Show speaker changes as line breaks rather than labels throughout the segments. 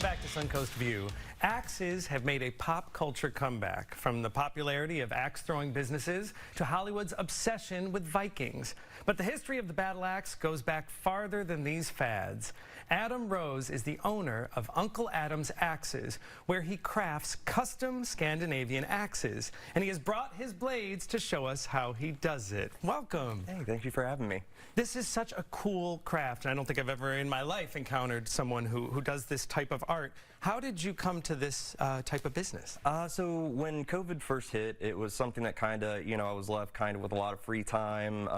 back to Suncoast View. Axes have made a pop culture comeback, from the popularity of axe-throwing businesses to Hollywood's obsession with Vikings. But the history of the battle axe goes back farther than these fads. Adam Rose is the owner of Uncle Adam's Axes, where he crafts custom Scandinavian axes, and he has brought his blades to show us how he does it. Welcome.
Hey, thank you for having me.
This is such a cool craft, and I don't think I've ever in my life encountered someone who does this type of art. How did you come to this type of business?
So when COVID first hit, it was something that kind of, I was left kind of with a lot of free time.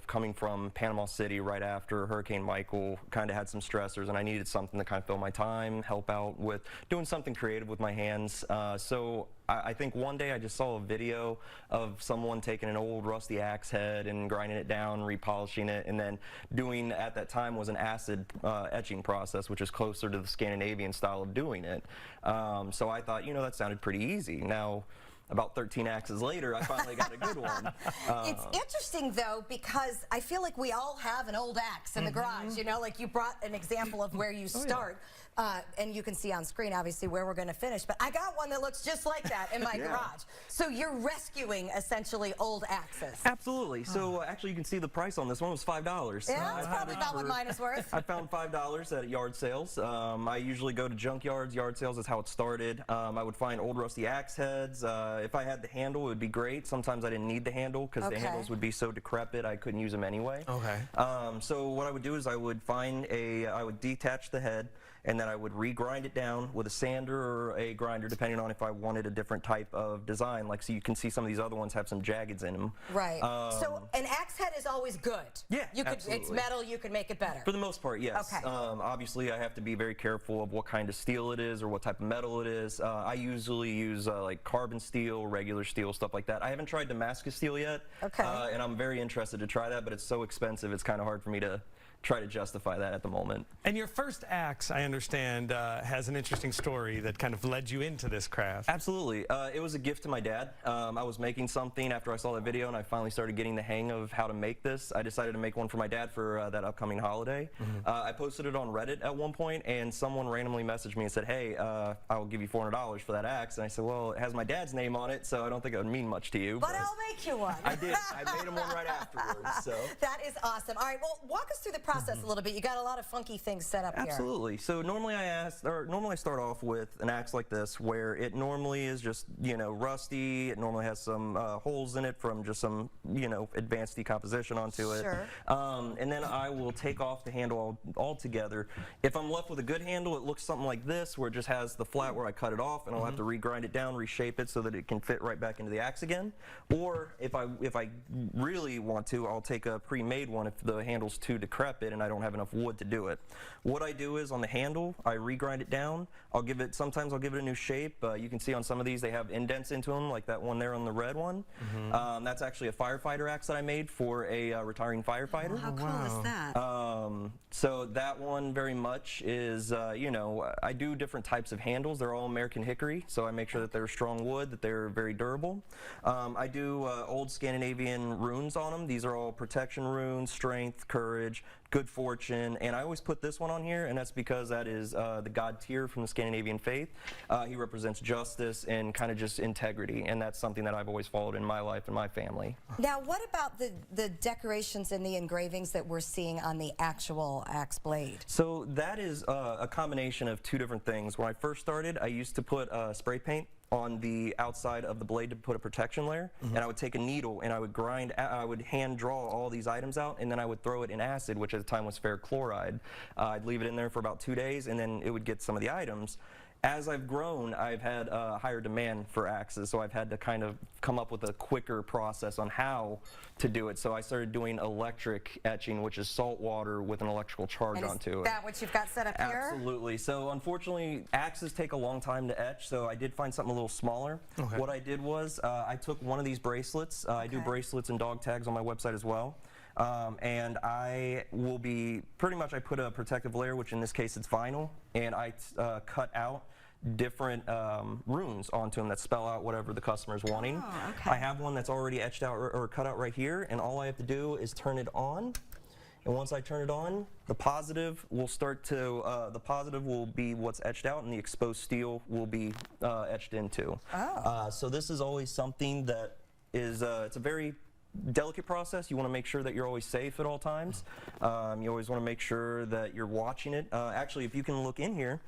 Coming from Panama City right after Hurricane Michael, kind of had some stressors, and I needed something to kind of fill my time, help out with doing something creative with my hands. So I think one day I just saw a video of someone taking an old rusty axe head and grinding it down, repolishing it, and then doing, at that time, was an acid etching process, which is closer to the Scandinavian style of doing it. So I thought, that sounded pretty easy. Now, about 13 axes later, I finally got a good one.
It's interesting, though, because I feel like we all have an old axe in the garage, like you brought an example of where you start. And you can see on screen, obviously, where we're going to finish. But I got one that looks just like that in my garage. So you're rescuing, essentially, old axes.
Absolutely. So actually, you can see the price on this one was $5.
Yeah, that's probably about what mine is worth.
I found $5 at yard sales. I usually go to junkyards. Yard sales is how it started. I would find old rusty axe heads. If I had the handle, it would be great. Sometimes I didn't need the handle because the handles would be so decrepit I couldn't use them anyway.
Okay.
So what I would do is I would find I would detach the head, and then I would regrind it down with a sander or a grinder, depending on if I wanted a different type of design. Like, so you can see some of these other ones have some jaggeds in them.
Right. So an axe head is always good.
Yeah,
absolutely. It's metal. You can make it better.
For the most part, yes.
Okay.
Obviously, I have to be very careful of what kind of steel it is or what type of metal it is. I usually use like carbon steel, regular steel, stuff like that. I haven't tried Damascus steel yet.
Okay.
And I'm very interested to try that, but it's so expensive, it's kind of hard for me to try to justify that at the moment.
And your first axe, I understand, has an interesting story that kind of led you into this craft.
Absolutely. It was a gift to my dad. I was making something after I saw that video, and I finally started getting the hang of how to make this. I decided to make one for my dad for that upcoming holiday. I posted it on Reddit at one point, and someone randomly messaged me and said, hey, I'll give you $400 for that axe. And I said, well, it has my dad's name on it, so I don't think it would mean much to you.
But I'll make you one.
I did. I made him one right afterwards. So.
That is awesome. All right, well, walk us through the process a little bit. You got a lot of funky things set up here.
Absolutely. So normally I start off with an axe like this, where it normally is just, rusty. It normally has some holes in it from just some, advanced decomposition onto it.
Sure.
And then I will take off the handle altogether. If I'm left with a good handle, it looks something like this, where it just has the flat where I cut it off, and I'll have to regrind it down, reshape it so that it can fit right back into the axe again. Or if I really want to, I'll take a pre-made one if the handle's too decrepit and I don't have enough wood to do it. What I do is on the handle, I regrind it down. Sometimes I'll give it a new shape. You can see on some of these they have indents into them, like that one there on the red one. That's actually a firefighter axe that I made for a retiring firefighter.
How cool is that?
So that one very much is, I do different types of handles. They're all American hickory, so I make sure that they're strong wood, that they're very durable. I do old Scandinavian runes on them. These are all protection runes, strength, courage, good fortune, and I always put this one on here, and that's because that is the god Tyr from the Scandinavian faith. He represents justice and kind of just integrity, and that's something that I've always followed in my life and my family.
Now, what about the decorations and the engravings that we're seeing on the actual axe blade?
So that is a combination of two different things. When I first started, I used to put spray paint on the outside of the blade to put a protection layer, and I would take a needle and I would hand draw all these items out, and then I would throw it in acid, which at the time was ferric chloride. I'd leave it in there for about 2 days, and then it would get some of the items. As I've grown, I've had a higher demand for axes, so I've had to kind of come up with a quicker process on how to do it. So I started doing electric etching, which is salt water with an electrical charge onto it.
Is that what you've got set up here?
Absolutely. So unfortunately, axes take a long time to etch, so I did find something a little smaller. Okay. What I did was I took one of these bracelets. I do bracelets and dog tags on my website as well. And I will be, I put a protective layer, which in this case it's vinyl, and I cut out different runes onto them that spell out whatever the customer's wanting.
Oh, okay.
I have one that's already etched out or cut out right here, and all I have to do is turn it on, And once I turn it on, the positive will start to, the positive will be what's etched out, and the exposed steel will be etched into.
Oh.
So this is always something that is, it's a very delicate process. You want to make sure that you're always safe at all times. You always want to make sure that you're watching it. Actually, if you can look in here,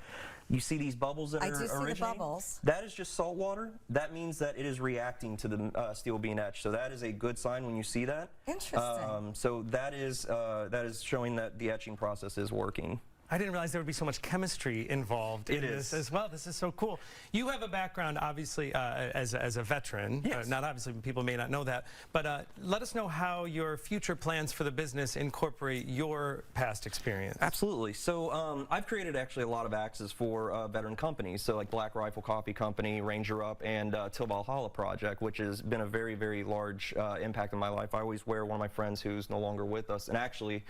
you see these bubbles that
I
are
do see the
originating?
bubbles.
That is just salt water. That means that it is reacting to the steel being etched. So that is a good sign when you see that.
Interesting.
So that is showing that the etching process is working.
I didn't realize there would be so much chemistry involved in this as well. This is so cool. You have a background, obviously, as a veteran.
Yes.
Not obviously, people may not know that. But let us know how your future plans for the business incorporate your past experience.
Absolutely. So I've created actually a lot of axes for veteran companies. So like Black Rifle Coffee Company, Ranger Up, and Till Valhalla Project, which has been a very, very large impact in my life. I always wear one of my friends who's no longer with us. And actually,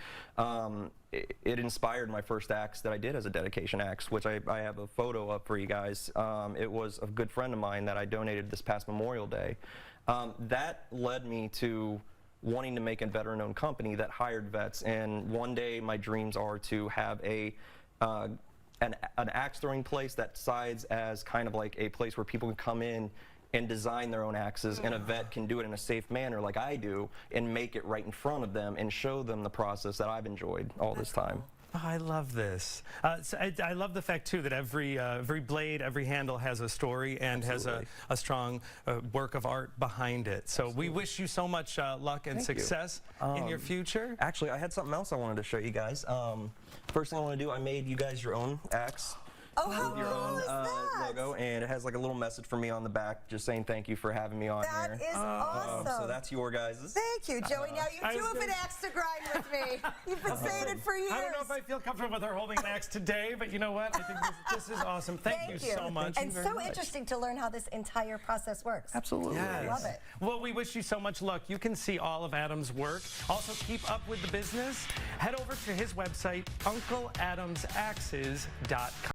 it inspired my first axe that I did as a dedication axe, which I have a photo up for you guys. It was a good friend of mine that I donated this past Memorial Day. That led me to wanting to make a veteran-owned company that hired vets, and one day my dreams are to have an axe throwing place that sides as kind of like a place where people can come in and design their own axes, and a vet can do it in a safe manner like I do and make it right in front of them and show them the process that I've enjoyed all this time.
Oh, I love this. So I love the fact, too, that every blade, every handle has a story and
Absolutely.
has a strong work of art behind it. So we wish you so much luck and
Thank you.
success in your future.
Actually, I had something else I wanted to show you guys. First thing I want to do, I made you guys your own axe.
Oh, how
Your
cool
own
is that?
logo, and it has like a little message for me on the back, just saying thank you for having me on
That
here.
is awesome.
So that's your guys'.
Thank you, Joey. Now
I
you
was
have an
gonna-
axe to grind with me. You've been saying it for years.
I don't know if I feel comfortable with her holding an axe today, but you know what? I think this is awesome. Thank you so much.
And so interesting to learn how this entire process works.
Absolutely.
Yes.
Love it.
Well, we wish you so much luck. You can see all of Adam's work. Also, keep up with the business. Head over to his website, uncleadamsaxes.com.